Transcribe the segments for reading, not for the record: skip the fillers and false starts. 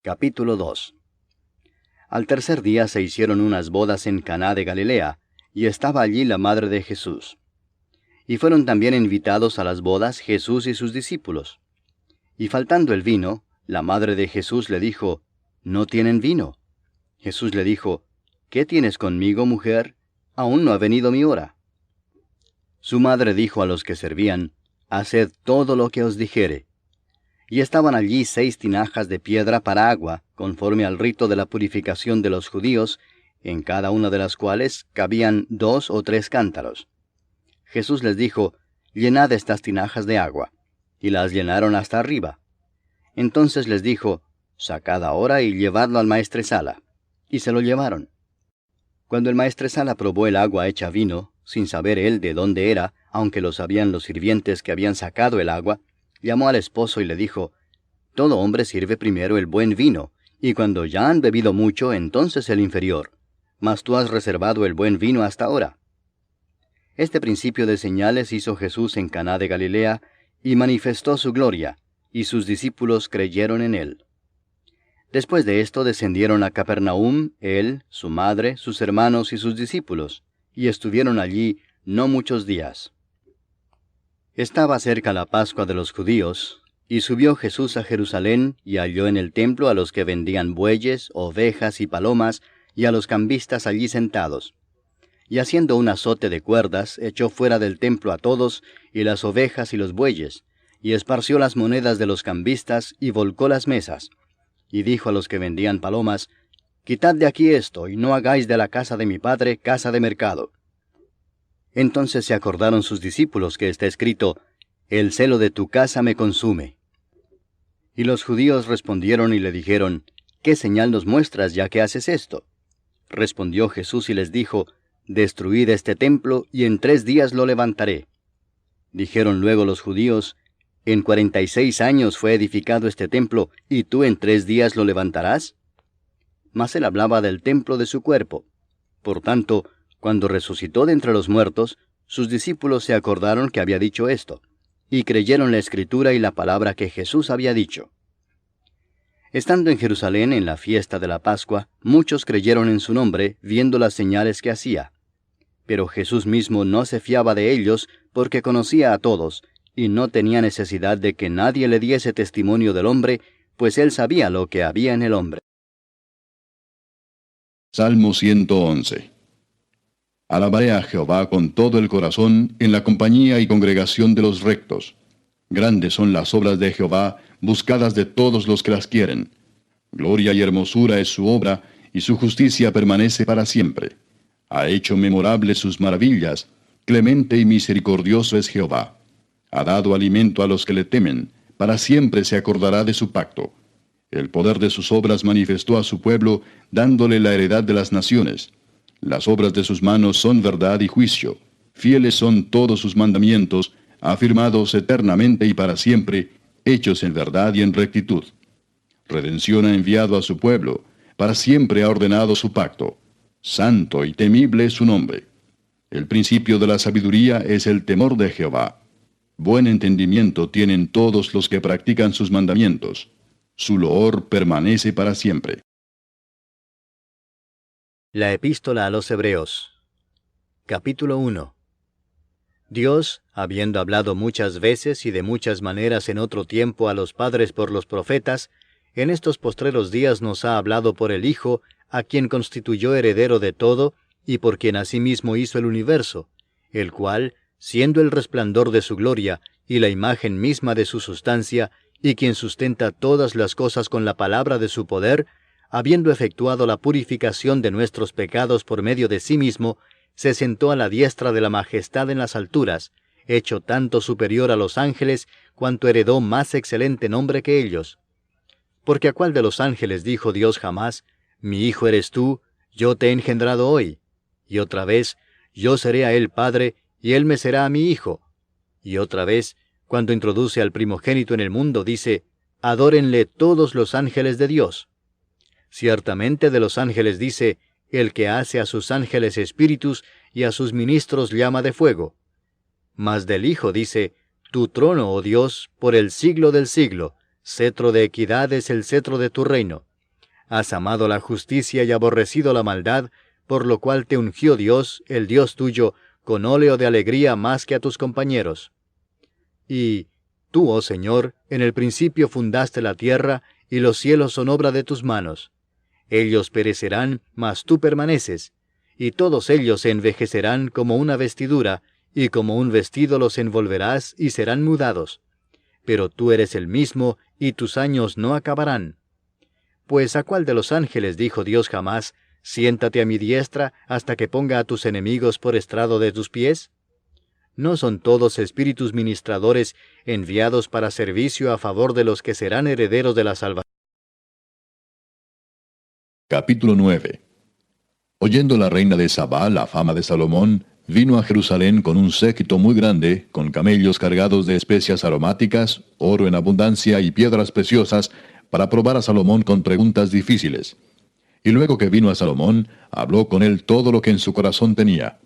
Capítulo 2. Al tercer día se hicieron unas bodas en Caná de Galilea, y estaba allí la madre de Jesús. Y fueron también invitados a las bodas Jesús y sus discípulos. Y faltando el vino, la madre de Jesús le dijo, «¿No tienen vino?» Jesús le dijo, «¿Qué tienes conmigo, mujer? Aún no ha venido mi hora». Su madre dijo a los que servían, «Haced todo lo que os dijere». Y estaban allí 6 tinajas de piedra para agua, conforme al rito de la purificación de los judíos, en cada una de las cuales cabían 2 o 3 cántaros. Jesús les dijo, «Llenad estas tinajas de agua», y las llenaron hasta arriba. Entonces les dijo, «Sacad ahora y llevadlo al maestresala». Y se lo llevaron. Cuando el maestresala probó el agua hecha vino, sin saber él de dónde era, aunque lo sabían los sirvientes que habían sacado el agua, llamó al esposo y le dijo, «Todo hombre sirve primero el buen vino, y cuando ya han bebido mucho, entonces el inferior. Mas tú has reservado el buen vino hasta ahora». Este principio de señales hizo Jesús en Caná de Galilea, y manifestó su gloria, y sus discípulos creyeron en él. Después de esto descendieron a Capernaum, él, su madre, sus hermanos y sus discípulos, y estuvieron allí no muchos días. Estaba cerca la Pascua de los judíos, y subió Jesús a Jerusalén, y halló en el templo a los que vendían bueyes, ovejas y palomas, y a los cambistas allí sentados. Y haciendo un azote de cuerdas, echó fuera del templo a todos, y las ovejas y los bueyes, y esparció las monedas de los cambistas, y volcó las mesas. Y dijo a los que vendían palomas, «Quitad de aquí esto, y no hagáis de la casa de mi padre casa de mercado». Entonces se acordaron sus discípulos que está escrito, «El celo de tu casa me consume». Y los judíos respondieron y le dijeron, «¿Qué señal nos muestras ya que haces esto?» Respondió Jesús y les dijo, «Destruid este templo, y en 3 días lo levantaré». Dijeron luego los judíos, «¿En 46 años fue edificado este templo, y tú en 3 días lo levantarás?» Mas él hablaba del templo de su cuerpo. Por tanto, cuando resucitó de entre los muertos, sus discípulos se acordaron que había dicho esto, y creyeron la Escritura y la palabra que Jesús había dicho. Estando en Jerusalén en la fiesta de la Pascua, muchos creyeron en su nombre, viendo las señales que hacía. Pero Jesús mismo no se fiaba de ellos, porque conocía a todos, y no tenía necesidad de que nadie le diese testimonio del hombre, pues él sabía lo que había en el hombre. Salmo 111. Alabaré a Jehová con todo el corazón, en la compañía y congregación de los rectos. Grandes son las obras de Jehová, buscadas de todos los que las quieren. Gloria y hermosura es su obra, y su justicia permanece para siempre. Ha hecho memorables sus maravillas, clemente y misericordioso es Jehová. Ha dado alimento a los que le temen, para siempre se acordará de su pacto. El poder de sus obras manifestó a su pueblo, dándole la heredad de las naciones. Las obras de sus manos son verdad y juicio. Fieles son todos sus mandamientos, afirmados eternamente y para siempre, hechos en verdad y en rectitud. Redención ha enviado a su pueblo, para siempre ha ordenado su pacto. Santo y temible es su nombre. El principio de la sabiduría es el temor de Jehová. Buen entendimiento tienen todos los que practican sus mandamientos. Su loor permanece para siempre. La epístola a los Hebreos. Capítulo 1. Dios, habiendo hablado muchas veces y de muchas maneras en otro tiempo a los padres por los profetas, en estos postreros días nos ha hablado por el Hijo, a quien constituyó heredero de todo, y por quien asimismo hizo el universo, el cual, siendo el resplandor de su gloria, y la imagen misma de su sustancia, y quien sustenta todas las cosas con la palabra de su poder, habiendo efectuado la purificación de nuestros pecados por medio de sí mismo, se sentó a la diestra de la majestad en las alturas, hecho tanto superior a los ángeles, cuanto heredó más excelente nombre que ellos. Porque a cuál de los ángeles dijo Dios jamás, «Mi hijo eres tú, yo te he engendrado hoy», y otra vez, «Yo seré a él padre, y él me será a mi hijo», y otra vez, cuando introduce al primogénito en el mundo, dice, «Adórenle todos los ángeles de Dios». Ciertamente de los ángeles dice, «El que hace a sus ángeles espíritus y a sus ministros llama de fuego». Mas del Hijo dice, «Tu trono, oh Dios, por el siglo del siglo, cetro de equidad es el cetro de tu reino. has amado la justicia y aborrecido la maldad, por lo cual te ungió Dios, el Dios tuyo, con óleo de alegría más que a tus compañeros. Y tú, oh Señor, en el principio fundaste la tierra, y los cielos son obra de tus manos. Ellos perecerán, mas tú permaneces, y todos ellos se envejecerán como una vestidura, y como un vestido los envolverás y serán mudados. Pero tú eres el mismo, y tus años no acabarán. Pues ¿a cuál de los ángeles dijo Dios jamás, siéntate a mi diestra hasta que ponga a tus enemigos por estrado de tus pies? ¿No son todos espíritus ministradores enviados para servicio a favor de los que serán herederos de la salvación? Capítulo 9. Oyendo la reina de Sabá la fama de Salomón, vino a Jerusalén con un séquito muy grande, con camellos cargados de especias aromáticas, oro en abundancia y piedras preciosas, para probar a Salomón con preguntas difíciles. Y luego que vino a Salomón, habló con él todo lo que en su corazón tenía.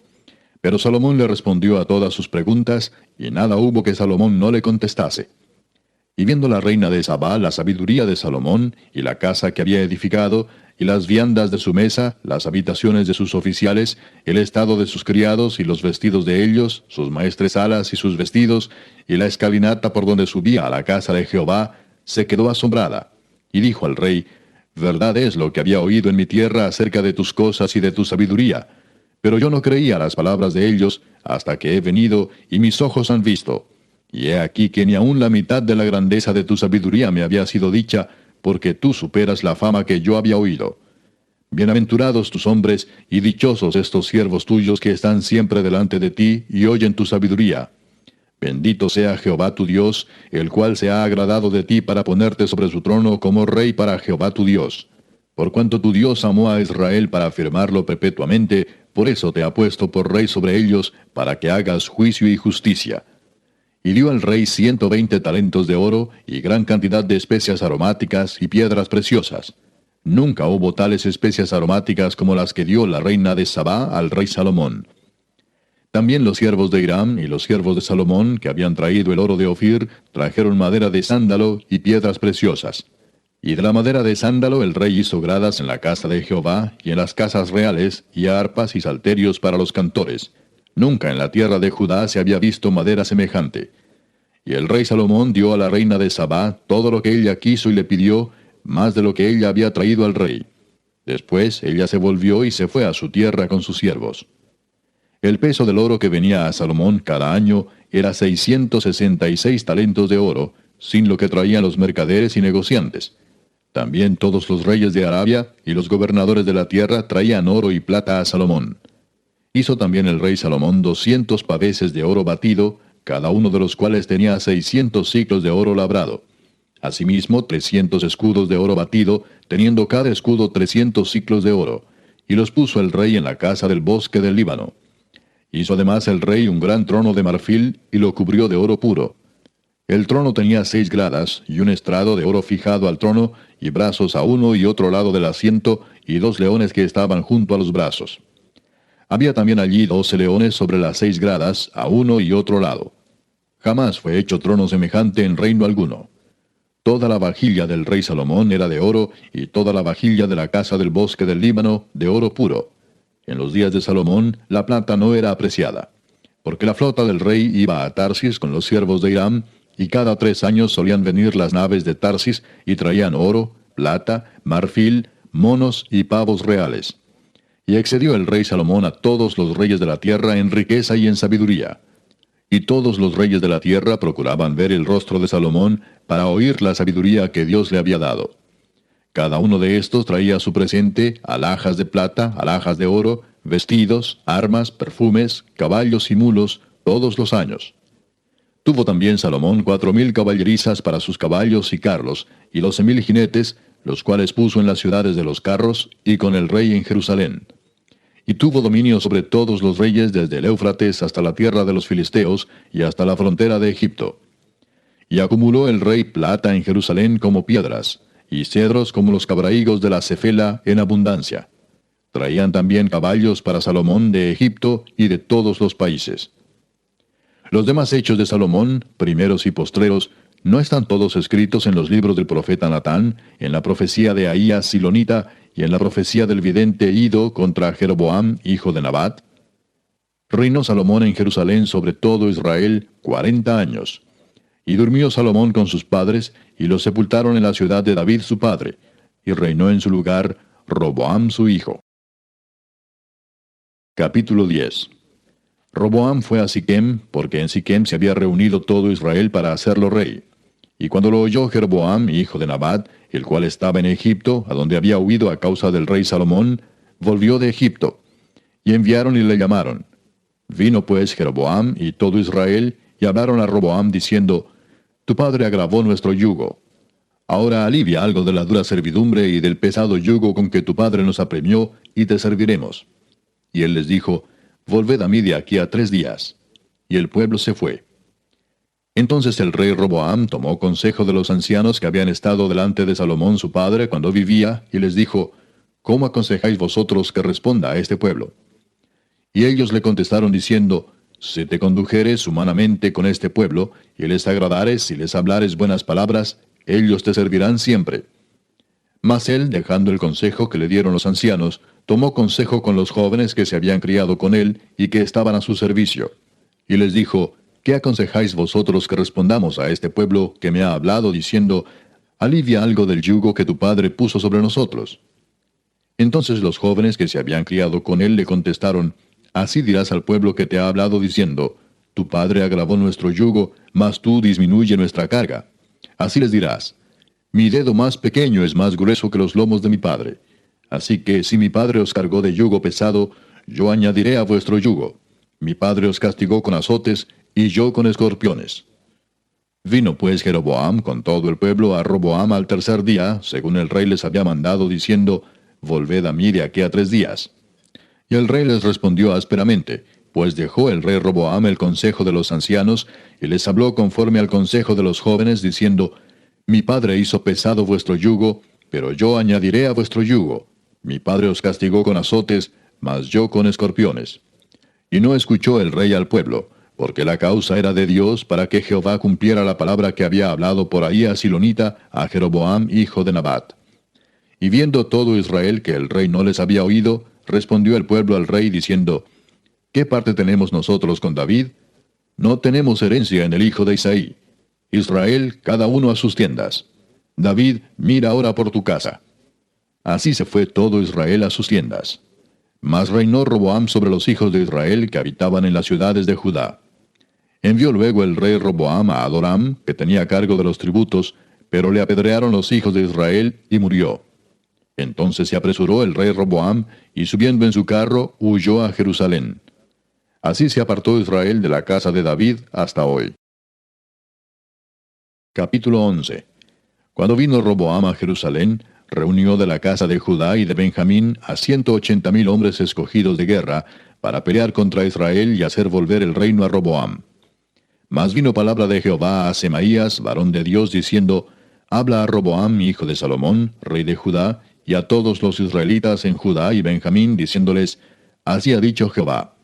Pero Salomón le respondió a todas sus preguntas, y nada hubo que Salomón no le contestase. Y viendo la reina de Sabá la sabiduría de Salomón, y la casa que había edificado, y las viandas de su mesa, las habitaciones de sus oficiales, el estado de sus criados y los vestidos de ellos, sus maestresalas y sus vestidos, y la escalinata por donde subía a la casa de Jehová, se quedó asombrada. Y dijo al rey, verdad es lo que había oído en mi tierra acerca de tus cosas y de tu sabiduría. Pero yo no creía las palabras de ellos, hasta que he venido, y mis ojos han visto. Y he aquí que ni aun la mitad de la grandeza de tu sabiduría me había sido dicha, porque tú superas la fama que yo había oído. Bienaventurados tus hombres, y dichosos estos siervos tuyos que están siempre delante de ti, y oyen tu sabiduría. Bendito sea Jehová tu Dios, el cual se ha agradado de ti para ponerte sobre su trono como rey para Jehová tu Dios. Por cuanto tu Dios amó a Israel para afirmarlo perpetuamente, por eso te ha puesto por rey sobre ellos, para que hagas juicio y justicia. Y dio al rey 120 talentos de oro, y gran cantidad de especias aromáticas y piedras preciosas. Nunca hubo tales especias aromáticas como las que dio la reina de Sabá al rey Salomón. También los siervos de Hiram y los siervos de Salomón, que habían traído el oro de Ofir, trajeron madera de sándalo y piedras preciosas. Y de la madera de sándalo el rey hizo gradas en la casa de Jehová, y en las casas reales, y arpas y salterios para los cantores. Nunca en la tierra de Judá se había visto madera semejante. Y el rey Salomón dio a la reina de Sabá todo lo que ella quiso y le pidió, más de lo que ella había traído al rey. Después ella se volvió y se fue a su tierra con sus siervos. El peso del oro que venía a Salomón cada año era 666 talentos de oro, sin lo que traían los mercaderes y negociantes. También todos los reyes de Arabia y los gobernadores de la tierra traían oro y plata a Salomón. Hizo también el rey Salomón 200 paveses de oro batido, cada uno de los cuales tenía 600 siclos de oro labrado. Asimismo, 300 escudos de oro batido, teniendo cada escudo 300 siclos de oro, y los puso el rey en la casa del bosque del Líbano. Hizo además el rey un gran trono de marfil, y lo cubrió de oro puro. El trono tenía 6 gradas, y un estrado de oro fijado al trono, y brazos a uno y otro lado del asiento, y 2 leones que estaban junto a los brazos. Había también allí 12 leones sobre las 6 gradas, a uno y otro lado. Jamás fue hecho trono semejante en reino alguno. Toda la vajilla del rey Salomón era de oro, y toda la vajilla de la casa del bosque del Líbano de oro puro. En los días de Salomón, la plata no era apreciada, porque la flota del rey iba a Tarsis con los siervos de Hiram, y cada 3 años solían venir las naves de Tarsis, y traían oro, plata, marfil, monos y pavos reales. Y excedió el rey Salomón a todos los reyes de la tierra en riqueza y en sabiduría. Y todos los reyes de la tierra procuraban ver el rostro de Salomón para oír la sabiduría que Dios le había dado. Cada uno de estos traía su presente, alhajas de plata, alhajas de oro, vestidos, armas, perfumes, caballos y mulos, todos los años. Tuvo también Salomón 4,000 caballerizas para sus caballos y carros, y 12,000 jinetes, los cuales puso en las ciudades de los carros, y con el rey en Jerusalén. Y tuvo dominio sobre todos los reyes desde el Éufrates hasta la tierra de los filisteos, y hasta la frontera de Egipto. Y acumuló el rey plata en Jerusalén como piedras, y cedros como los cabrahigos de la Cefela en abundancia. Traían también caballos para Salomón de Egipto y de todos los países. Los demás hechos de Salomón, primeros y postreros, ¿No están todos escritos en los libros del profeta Natán, en la profecía de Ahías Silonita y en la profecía del vidente Ido contra Jeroboam, hijo de Nabat? Reinó Salomón en Jerusalén sobre todo Israel 40 años. Y durmió Salomón con sus padres, y los sepultaron en la ciudad de David su padre, y reinó en su lugar Roboam su hijo. Capítulo 10. Roboam fue a Siquem, porque en Siquem se había reunido todo Israel para hacerlo rey. Y cuando lo oyó Jeroboam, hijo de Nabat, el cual estaba en Egipto, a donde había huido a causa del rey Salomón, volvió de Egipto. Y enviaron y le llamaron. Vino pues Jeroboam y todo Israel, y hablaron a Roboam diciendo, Tu padre agravó nuestro yugo. Ahora alivia algo de la dura servidumbre y del pesado yugo con que tu padre nos apremió, y te serviremos. Y él les dijo, Volved a mí de aquí a 3 días. Y el pueblo se fue. Entonces el rey Roboam tomó consejo de los ancianos que habían estado delante de Salomón su padre cuando vivía, y les dijo, ¿Cómo aconsejáis vosotros que responda a este pueblo? Y ellos le contestaron diciendo, Si te condujeres humanamente con este pueblo, y les agradares y les hablares buenas palabras, ellos te servirán siempre. Mas él, dejando el consejo que le dieron los ancianos, tomó consejo con los jóvenes que se habían criado con él y que estaban a su servicio. Y les dijo, ¿Qué aconsejáis vosotros que respondamos a este pueblo que me ha hablado diciendo, Alivia algo del yugo que tu padre puso sobre nosotros? Entonces los jóvenes que se habían criado con él le contestaron, Así dirás al pueblo que te ha hablado diciendo, Tu padre agravó nuestro yugo, mas tú disminuye nuestra carga. Así les dirás, Mi dedo más pequeño es más grueso que los lomos de mi padre. Así que si mi padre os cargó de yugo pesado, yo añadiré a vuestro yugo. Mi padre os castigó con azotes, y yo con escorpiones. Vino pues Jeroboam con todo el pueblo a Roboam al 3er día, según el rey les había mandado, diciendo, Volved a mí de aquí a 3 días. Y el rey les respondió ásperamente, pues dejó el rey Roboam el consejo de los ancianos, y les habló conforme al consejo de los jóvenes, diciendo, Mi padre hizo pesado vuestro yugo, pero yo añadiré a vuestro yugo. Mi padre os castigó con azotes, mas yo con escorpiones. Y no escuchó el rey al pueblo, porque la causa era de Dios para que Jehová cumpliera la palabra que había hablado por Ahías Silonita a Jeroboam hijo de Nabat. Y viendo todo Israel que el rey no les había oído, respondió el pueblo al rey diciendo, ¿Qué parte tenemos nosotros con David? No tenemos herencia en el hijo de Isaí. Israel, cada uno a sus tiendas. David, mira ahora por tu casa. Así se fue todo Israel a sus tiendas. Mas reinó Roboam sobre los hijos de Israel que habitaban en las ciudades de Judá. Envió luego el rey Roboam a Adoram, que tenía cargo de los tributos, pero le apedrearon los hijos de Israel y murió. Entonces se apresuró el rey Roboam, y subiendo en su carro, huyó a Jerusalén. Así se apartó Israel de la casa de David hasta hoy. Capítulo 11. Cuando vino Roboam a Jerusalén, reunió de la casa de Judá y de Benjamín a 180,000 hombres escogidos de guerra, para pelear contra Israel y hacer volver el reino a Roboam. Mas vino palabra de Jehová a Semaías, varón de Dios, diciendo, Habla a Roboam, hijo de Salomón, rey de Judá, y a todos los israelitas en Judá y Benjamín, diciéndoles, Así ha dicho Jehová,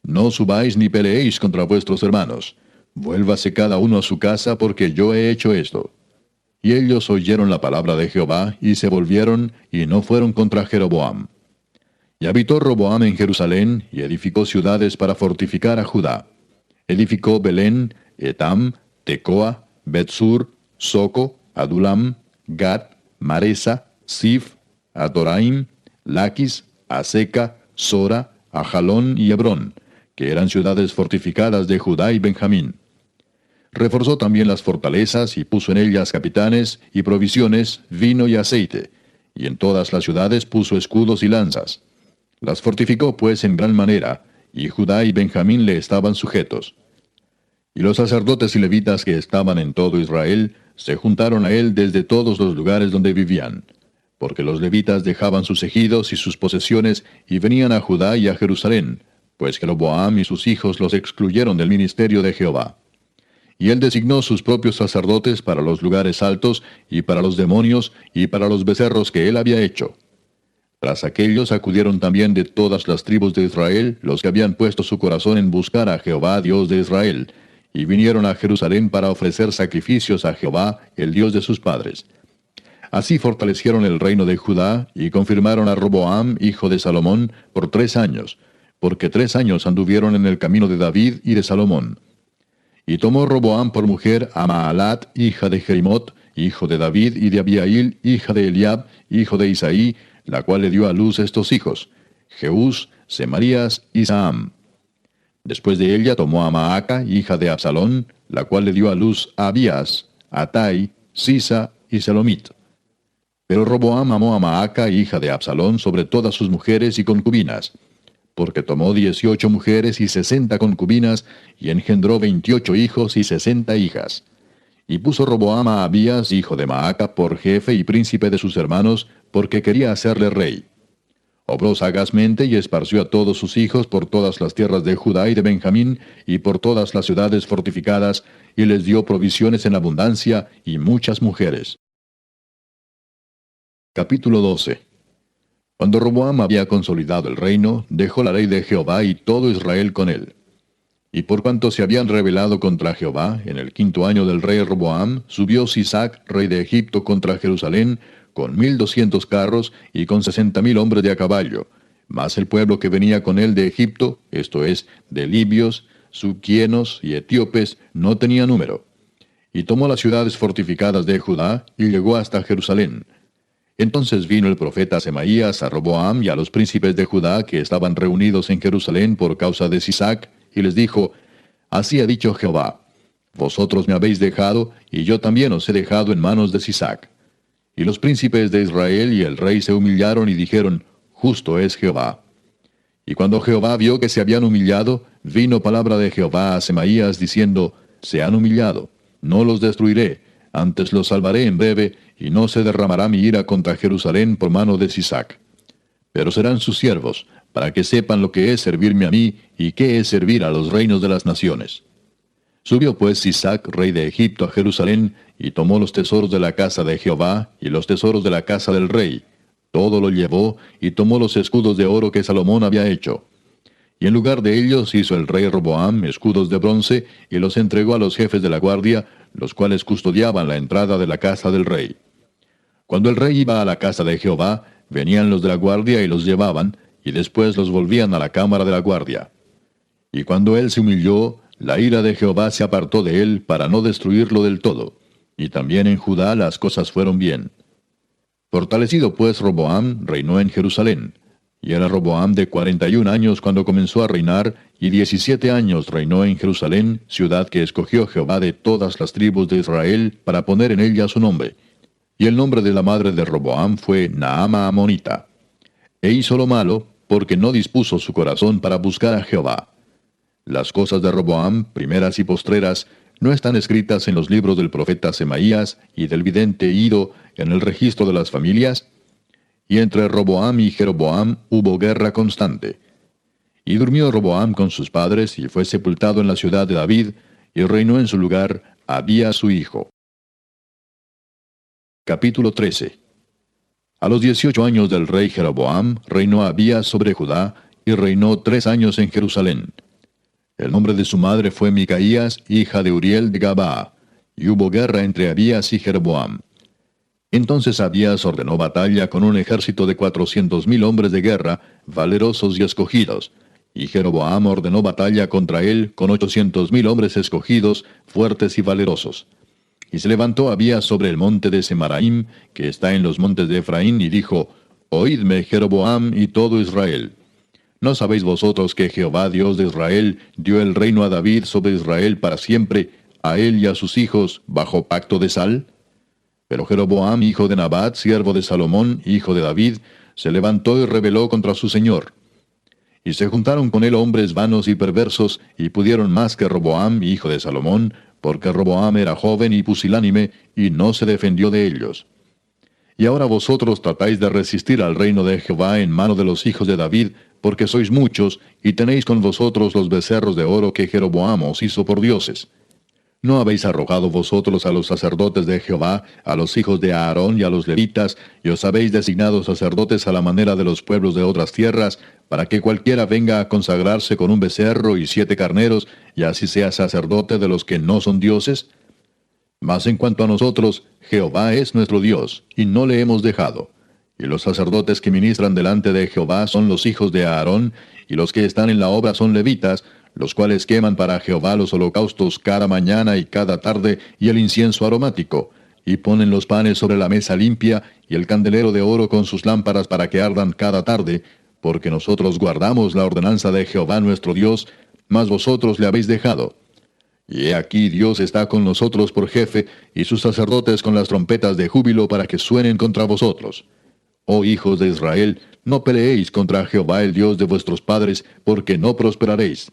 No subáis ni peleéis contra vuestros hermanos, vuélvase cada uno a su casa, porque yo he hecho esto. Y ellos oyeron la palabra de Jehová, y se volvieron, y no fueron contra Jeroboam. Y habitó Roboam en Jerusalén, y edificó ciudades para fortificar a Judá. Edificó Belén, Etam, Tecoa, Betsur, Soco, Adulam, Gat, Maresa, Sif, Adoraim, Laquis, Aseca, Sora, Ajalón y Hebrón, que eran ciudades fortificadas de Judá y Benjamín. Reforzó también las fortalezas y puso en ellas capitanes y provisiones, vino y aceite, y en todas las ciudades puso escudos y lanzas. Las fortificó pues en gran manera, y Judá y Benjamín le estaban sujetos. Y los sacerdotes y levitas que estaban en todo Israel se juntaron a él desde todos los lugares donde vivían, porque los levitas dejaban sus ejidos y sus posesiones y venían a Judá y a Jerusalén, pues Jeroboam y sus hijos los excluyeron del ministerio de Jehová. Y él designó sus propios sacerdotes para los lugares altos, y para los demonios, y para los becerros que él había hecho. Tras aquellos acudieron también de todas las tribus de Israel los que habían puesto su corazón en buscar a Jehová Dios de Israel, y vinieron a Jerusalén para ofrecer sacrificios a Jehová, el Dios de sus padres. Así fortalecieron el reino de Judá, y confirmaron a Roboam, hijo de Salomón, por 3 años, porque 3 años anduvieron en el camino de David y de Salomón. Y tomó Roboam por mujer a Maalat, hija de Jerimot, hijo de David, y de Abiail, hija de Eliab, hijo de Isaí, la cual le dio a luz estos hijos, Jeús, Semarías y Saam. Después de ella tomó a Maaca, hija de Absalón, la cual le dio a luz a Abías, Atai, Sisa y Selomit. Pero Roboam amó a Maaca, hija de Absalón, sobre todas sus mujeres y concubinas, porque tomó 18 mujeres y 60 concubinas, y engendró 28 hijos y 60 hijas. Y puso Roboam a Abías, hijo de Maaca, por jefe y príncipe de sus hermanos, porque quería hacerle rey. Obró sagazmente y esparció a todos sus hijos por todas las tierras de Judá y de Benjamín, y por todas las ciudades fortificadas, y les dio provisiones en abundancia y muchas mujeres. Capítulo 12. Cuando Roboam había consolidado el reino, dejó la ley de Jehová y todo Israel con él. Y por cuanto se habían rebelado contra Jehová, en el 5º año del rey Roboam, subió Sisac, rey de Egipto, contra Jerusalén, con 1200 carros y con 60,000 hombres de a caballo, mas el pueblo que venía con él de Egipto, esto es, de libios, suquienos y etíopes, no tenía número. Y tomó las ciudades fortificadas de Judá, y llegó hasta Jerusalén. Entonces vino el profeta Semaías a Roboam y a los príncipes de Judá que estaban reunidos en Jerusalén por causa de Sisac, y les dijo, Así ha dicho Jehová, vosotros me habéis dejado, y yo también os he dejado en manos de Sisac. Y los príncipes de Israel y el rey se humillaron y dijeron, Justo es Jehová. Y cuando Jehová vio que se habían humillado, vino palabra de Jehová a Semaías diciendo, Se han humillado, no los destruiré, antes los salvaré en breve, y no se derramará mi ira contra Jerusalén por mano de Sisac. Pero serán sus siervos, para que sepan lo que es servirme a mí, y qué es servir a los reinos de las naciones. Subió pues Sisac, rey de Egipto, a Jerusalén, y tomó los tesoros de la casa de Jehová, y los tesoros de la casa del rey. Todo lo llevó, y tomó los escudos de oro que Salomón había hecho. Y en lugar de ellos hizo el rey Roboam escudos de bronce, y los entregó a los jefes de la guardia, los cuales custodiaban la entrada de la casa del rey. Cuando el rey iba a la casa de Jehová, venían los de la guardia y los llevaban, y después los volvían a la cámara de la guardia. Y cuando él se humilló, la ira de Jehová se apartó de él para no destruirlo del todo. Y también en Judá las cosas fueron bien. Fortalecido pues Roboam, reinó en Jerusalén. Y era Roboam de 41 años cuando comenzó a reinar, y 17 años reinó en Jerusalén, ciudad que escogió Jehová de todas las tribus de Israel para poner en ella su nombre. Y el nombre de la madre de Roboam fue Naama Amonita. E hizo lo malo, porque no dispuso su corazón para buscar a Jehová. Las cosas de Roboam, primeras y postreras, no están escritas en los libros del profeta Semaías y del vidente Ido en el registro de las familias. Y entre Roboam y Jeroboam hubo guerra constante. Y durmió Roboam con sus padres, y fue sepultado en la ciudad de David, y reinó en su lugar Abías su hijo. Capítulo 13. A los 18 años del rey Jeroboam, reinó Abías sobre Judá, y reinó 3 años en Jerusalén. El nombre de su madre fue Micaías, hija de Uriel de Gabaa, y hubo guerra entre Abías y Jeroboam. Entonces Abías ordenó batalla con un ejército de 400,000 hombres de guerra, valerosos y escogidos, y Jeroboam ordenó batalla contra él con 800,000 hombres escogidos, fuertes y valerosos. Y se levantó Abías sobre el monte de Semaraim, que está en los montes de Efraín, y dijo, Oídme, Jeroboam y todo Israel. ¿No sabéis vosotros que Jehová Dios de Israel dio el reino a David sobre Israel para siempre, a él y a sus hijos, bajo pacto de sal? Pero Jeroboam, hijo de Nabat, siervo de Salomón, hijo de David, se levantó y rebeló contra su señor. Y se juntaron con él hombres vanos y perversos, y pudieron más que Roboam, hijo de Salomón, porque Roboam era joven y pusilánime, y no se defendió de ellos. Y ahora vosotros tratáis de resistir al reino de Jehová en mano de los hijos de David, porque sois muchos, y tenéis con vosotros los becerros de oro que Jeroboam os hizo por dioses. ¿No habéis arrojado vosotros a los sacerdotes de Jehová, a los hijos de Aarón y a los levitas, y os habéis designado sacerdotes a la manera de los pueblos de otras tierras, para que cualquiera venga a consagrarse con un becerro y 7 carneros, y así sea sacerdote de los que no son dioses? Mas en cuanto a nosotros, Jehová es nuestro Dios, y no le hemos dejado. Y los sacerdotes que ministran delante de Jehová son los hijos de Aarón, y los que están en la obra son levitas, los cuales queman para Jehová los holocaustos cada mañana y cada tarde, y el incienso aromático, y ponen los panes sobre la mesa limpia, y el candelero de oro con sus lámparas para que ardan cada tarde, porque nosotros guardamos la ordenanza de Jehová nuestro Dios, mas vosotros le habéis dejado. Y he aquí Dios está con nosotros por jefe, y sus sacerdotes con las trompetas de júbilo para que suenen contra vosotros. Oh hijos de Israel, no peleéis contra Jehová el Dios de vuestros padres, porque no prosperaréis.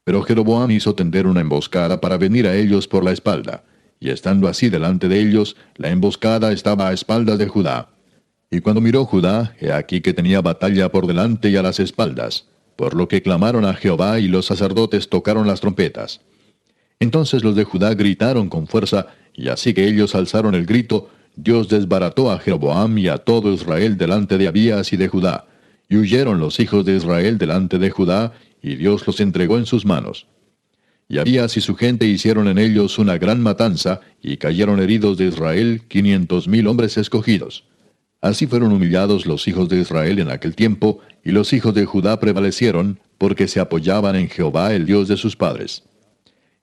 Pero Jeroboam hizo tender una emboscada para venir a ellos por la espalda, y estando así delante de ellos, la emboscada estaba a espaldas de Judá. Y cuando miró Judá, he aquí que tenía batalla por delante y a las espaldas, por lo que clamaron a Jehová y los sacerdotes tocaron las trompetas. Entonces los de Judá gritaron con fuerza, y así que ellos alzaron el grito, Dios desbarató a Jeroboam y a todo Israel delante de Abías y de Judá, y huyeron los hijos de Israel delante de Judá, y Dios los entregó en sus manos. Y Abías y su gente hicieron en ellos una gran matanza, y cayeron heridos de Israel 500,000 hombres escogidos. Así fueron humillados los hijos de Israel en aquel tiempo, y los hijos de Judá prevalecieron, porque se apoyaban en Jehová el Dios de sus padres.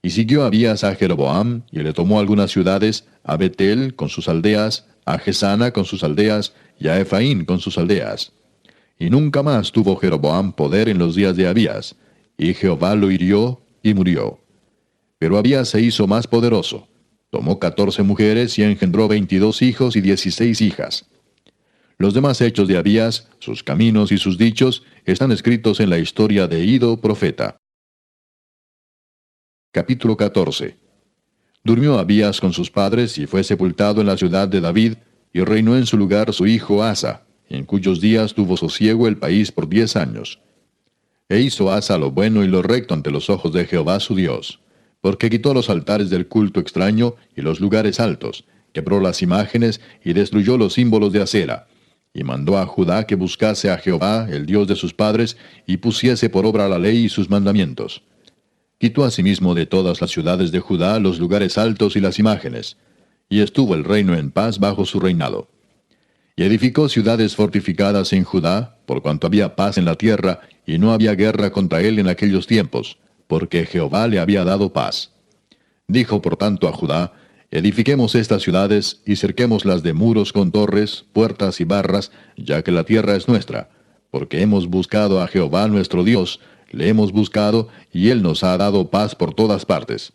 Y siguió Abías a Jeroboam, y le tomó algunas ciudades, a Betel con sus aldeas, a Gesana con sus aldeas, y a Ephraín con sus aldeas. Y nunca más tuvo Jeroboam poder en los días de Abías, y Jehová lo hirió y murió. Pero Abías se hizo más poderoso. Tomó 14 mujeres y engendró 22 hijos y 16 hijas. Los demás hechos de Abías, sus caminos y sus dichos, están escritos en la historia de Ido profeta. Capítulo 14. Durmió Abías con sus padres y fue sepultado en la ciudad de David, y reinó en su lugar su hijo Asa, en cuyos días tuvo sosiego el país por 10 años. E hizo Asa lo bueno y lo recto ante los ojos de Jehová su Dios, porque quitó los altares del culto extraño y los lugares altos, quebró las imágenes y destruyó los símbolos de acera, y mandó a Judá que buscase a Jehová, el Dios de sus padres, y pusiese por obra la ley y sus mandamientos. Quitó asimismo de todas las ciudades de Judá los lugares altos y las imágenes, y estuvo el reino en paz bajo su reinado. Y edificó ciudades fortificadas en Judá, por cuanto había paz en la tierra, y no había guerra contra él en aquellos tiempos, porque Jehová le había dado paz. Dijo por tanto a Judá, edifiquemos estas ciudades, y cerquémoslas de muros con torres, puertas y barras, ya que la tierra es nuestra, porque hemos buscado a Jehová nuestro Dios, le hemos buscado, y él nos ha dado paz por todas partes.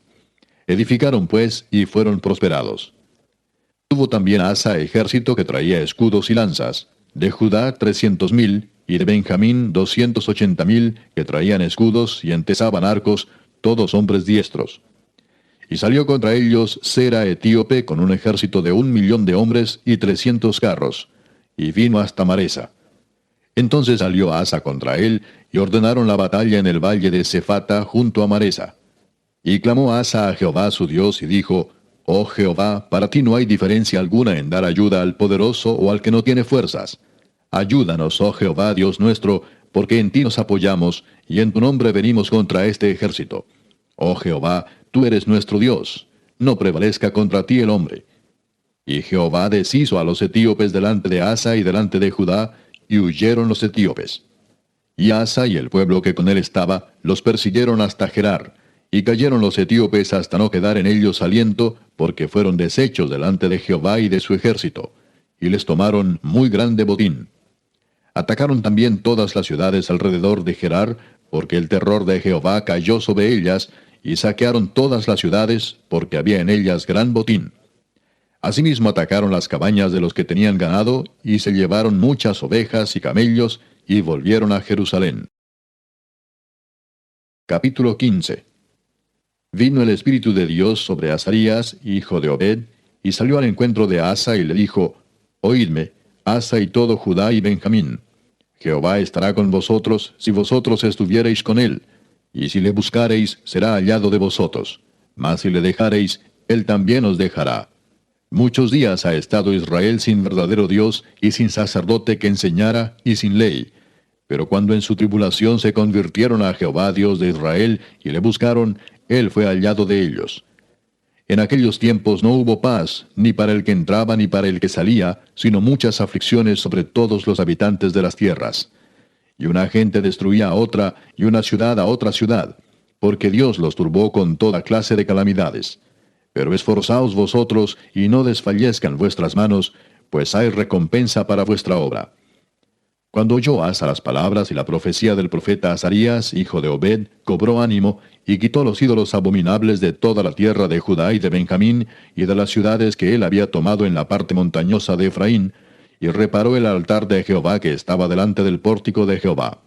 Edificaron pues, y fueron prosperados. Tuvo también Asa ejército que traía escudos y lanzas, de Judá 300,000, y de Benjamín 280,000, que traían escudos y entesaban arcos, todos hombres diestros. Y salió contra ellos Sera etíope con un ejército de 1,000,000 de hombres y 300 carros, y vino hasta Maresa. Entonces salió Asa contra él, y ordenaron la batalla en el valle de Cefata junto a Maresa. Y clamó Asa a Jehová su Dios, y dijo, Oh Jehová, para ti no hay diferencia alguna en dar ayuda al poderoso o al que no tiene fuerzas. Ayúdanos, oh Jehová, Dios nuestro, porque en ti nos apoyamos, y en tu nombre venimos contra este ejército. Oh Jehová, tú eres nuestro Dios, no prevalezca contra ti el hombre. Y Jehová deshizo a los etíopes delante de Asa y delante de Judá, y huyeron los etíopes. Y Asa y el pueblo que con él estaba los persiguieron hasta Gerar, y cayeron los etíopes hasta no quedar en ellos aliento, porque fueron deshechos delante de Jehová y de su ejército, y les tomaron muy grande botín. Atacaron también todas las ciudades alrededor de Gerar, porque el terror de Jehová cayó sobre ellas, y saquearon todas las ciudades, porque había en ellas gran botín. Asimismo atacaron las cabañas de los que tenían ganado, y se llevaron muchas ovejas y camellos, y volvieron a Jerusalén. Capítulo 15. Vino el Espíritu de Dios sobre Azarías, hijo de Obed, y salió al encuentro de Asa, y le dijo, Oídme, Asa y todo Judá y Benjamín. Jehová estará con vosotros, si vosotros estuviereis con él, y si le buscareis, será hallado de vosotros. mas si le dejareis, él también os dejará. Muchos días ha estado Israel sin verdadero Dios y sin sacerdote que enseñara y sin ley. Pero cuando en su tribulación se convirtieron a Jehová Dios de Israel y le buscaron, él fue hallado de ellos. En aquellos tiempos no hubo paz, ni para el que entraba ni para el que salía, sino muchas aflicciones sobre todos los habitantes de las tierras. Y una gente destruía a otra, y una ciudad a otra ciudad, porque Dios los turbó con toda clase de calamidades. Pero esforzaos vosotros, y no desfallezcan vuestras manos, pues hay recompensa para vuestra obra. Cuando oyó Asa las palabras y la profecía del profeta Azarías, hijo de Obed, cobró ánimo, y quitó los ídolos abominables de toda la tierra de Judá y de Benjamín, y de las ciudades que él había tomado en la parte montañosa de Efraín, y reparó el altar de Jehová que estaba delante del pórtico de Jehová.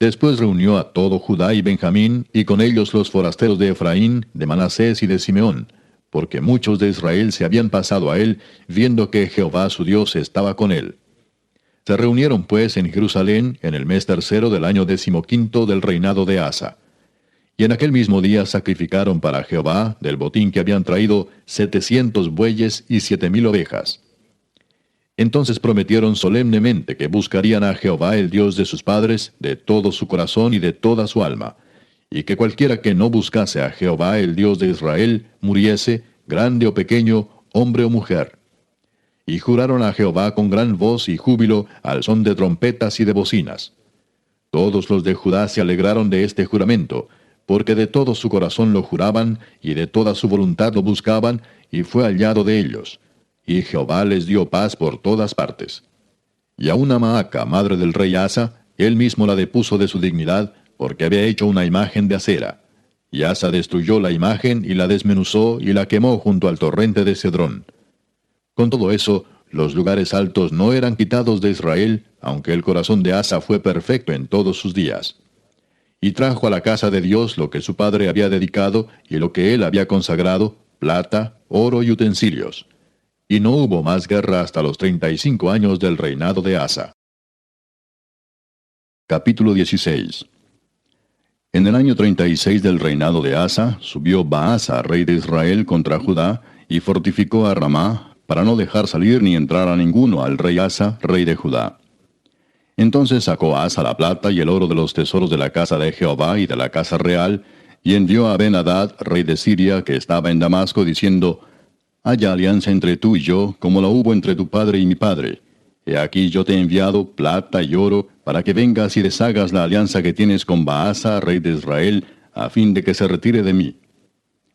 Después reunió a todo Judá y Benjamín, y con ellos los forasteros de Efraín, de Manasés y de Simeón, porque muchos de Israel se habían pasado a él, viendo que Jehová su Dios estaba con él. Se reunieron pues en Jerusalén en el mes tercero del año 15 del reinado de Asa. Y en aquel mismo día sacrificaron para Jehová, del botín que habían traído, 700 bueyes y 7,000 ovejas. Entonces prometieron solemnemente que buscarían a Jehová el Dios de sus padres, de todo su corazón y de toda su alma, y que cualquiera que no buscase a Jehová el Dios de Israel, muriese, grande o pequeño, hombre o mujer. Y juraron a Jehová con gran voz y júbilo, al son de trompetas y de bocinas. Todos los de Judá se alegraron de este juramento, porque de todo su corazón lo juraban, y de toda su voluntad lo buscaban, y fue hallado de ellos. Y Jehová les dio paz por todas partes. Y aun a Maaca, madre del rey Asa, él mismo la depuso de su dignidad, porque había hecho una imagen de acera. Y Asa destruyó la imagen, y la desmenuzó, y la quemó junto al torrente de Cedrón. Con todo eso, los lugares altos no eran quitados de Israel, aunque el corazón de Asa fue perfecto en todos sus días. Y trajo a la casa de Dios lo que su padre había dedicado, y lo que él había consagrado, plata, oro y utensilios. Y no hubo más guerra hasta los 35 años del reinado de Asa. Capítulo 16. En el año 36 del reinado de Asa, subió Baasa, rey de Israel, contra Judá, y fortificó a Ramá, para no dejar salir ni entrar a ninguno al rey Asa, rey de Judá. Entonces sacó Asa la plata y el oro de los tesoros de la casa de Jehová y de la casa real, y envió a Ben-Hadad, rey de Siria, que estaba en Damasco, diciendo: Haya alianza entre tú y yo, como la hubo entre tu padre y mi padre. He aquí yo te he enviado plata y oro, para que vengas y deshagas la alianza que tienes con Baasa, rey de Israel, a fin de que se retire de mí.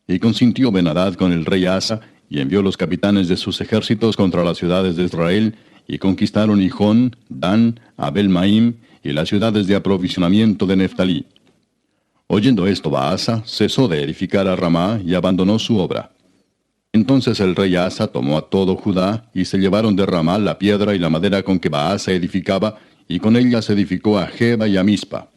Y consintió Ben-Hadad con el rey Asa, y envió los capitanes de sus ejércitos contra las ciudades de Israel, y conquistaron Hijón, Dan, Abel-Maim, y las ciudades de aprovisionamiento de Neftalí. Oyendo esto, Baasa cesó de edificar a Ramá y abandonó su obra. Entonces el rey Asa tomó a todo Judá, y se llevaron de Ramá la piedra y la madera con que Baasa edificaba, y con ella se edificó a Geba y a Mispa.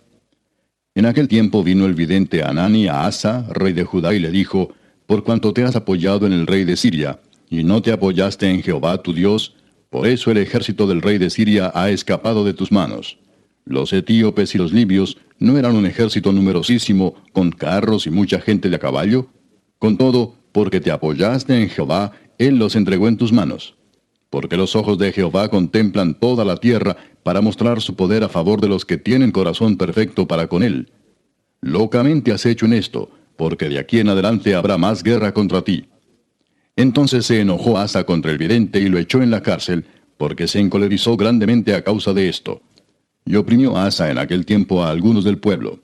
En aquel tiempo vino el vidente Hanani a Asa, rey de Judá, y le dijo: Por cuanto te has apoyado en el rey de Siria, y no te apoyaste en Jehová tu Dios, por eso el ejército del rey de Siria ha escapado de tus manos. Los etíopes y los libios no eran un ejército numerosísimo, con carros y mucha gente de a caballo. Con todo, porque te apoyaste en Jehová, él los entregó en tus manos. Porque los ojos de Jehová contemplan toda la tierra, para mostrar su poder a favor de los que tienen corazón perfecto para con él. Locamente has hecho en esto, porque de aquí en adelante habrá más guerra contra ti. Entonces se enojó Asa contra el vidente y lo echó en la cárcel, porque se encolerizó grandemente a causa de esto. Y oprimió Asa en aquel tiempo a algunos del pueblo.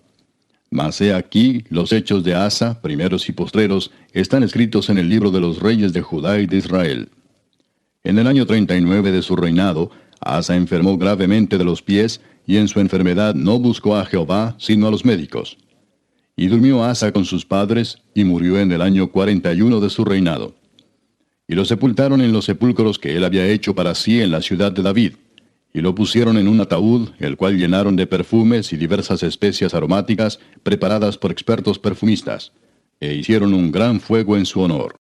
Mas he aquí, los hechos de Asa, primeros y postreros, están escritos en el libro de los reyes de Judá y de Israel. En el año 39 de su reinado, Asa enfermó gravemente de los pies, y en su enfermedad no buscó a Jehová, sino a los médicos. Y durmió Asa con sus padres, y murió en el año 41 de su reinado. Y lo sepultaron en los sepulcros que él había hecho para sí en la ciudad de David. Y lo pusieron en un ataúd, el cual llenaron de perfumes y diversas especias aromáticas, preparadas por expertos perfumistas. E hicieron un gran fuego en su honor.